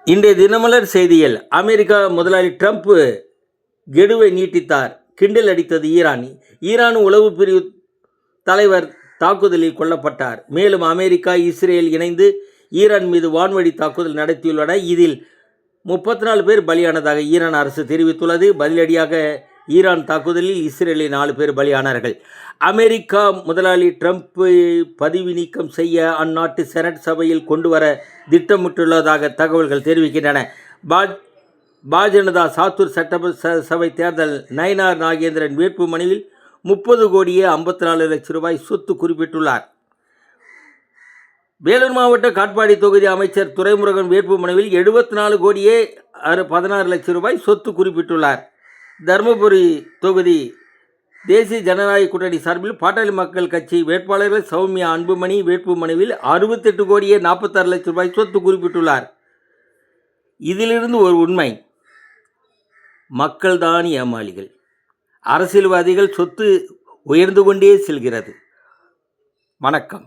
இன்றைய தினமலர் செய்தியில் அமெரிக்கா முதலாளி ட்ரம்ப் கெடுவை நீட்டித்தார். கிண்டல் அடித்தது ஈரான். ஈரான் உளவு பிரிவு தலைவர் தாக்குதலில் கொல்லப்பட்டார். மேலும் அமெரிக்கா, இஸ்ரேல் இணைந்து ஈரான் மீது வான்வழி தாக்குதல் நடத்தியுள்ளன. இதில் 34 பேர் பலியானதாக ஈரான் அரசு தெரிவித்துள்ளது. பதிலடியாக ஈரான் தாக்குதலில் இஸ்ரேலில் 4 பேர் பலியானார்கள். அமெரிக்கா முதலாளி ட்ரம்ப்பை பதவி நீக்கம் செய்ய அந்நாட்டு செனட் சபையில் கொண்டு வர திட்டமிட்டுள்ளதாக தகவல்கள் தெரிவிக்கின்றன. பாஜனதா சாத்தூர் சட்டசபை தேர்தல் நயினார் நாகேந்திரன் வேட்பு மனுவில் 30 கோடியே 54 லட்சம் ரூபாய் சொத்து குறிப்பிட்டுள்ளார். வேலூர் மாவட்ட காட்பாடி தொகுதி அமைச்சர் துரைமுருகன் வேட்பு மனுவில் 74 கோடியே 16 லட்சம் ரூபாய் சொத்து குறிப்பிட்டுள்ளார். தருமபுரி தொகுதி தேசிய ஜனநாயக கூட்டணி சார்பில் பாட்டாளி மக்கள் கட்சி வேட்பாளர்கள் சௌமியா அன்புமணி வேட்பு மனுவில் 68 கோடியே 46 லட்சம் ரூபாய் சொத்து குறிப்பிட்டுள்ளார். இதிலிருந்து ஒரு உண்மை, மக்கள்தான் ஏமாளிகள். அரசியல்வாதிகள் சொத்து உயர்ந்து கொண்டே செல்கிறது. வணக்கம்.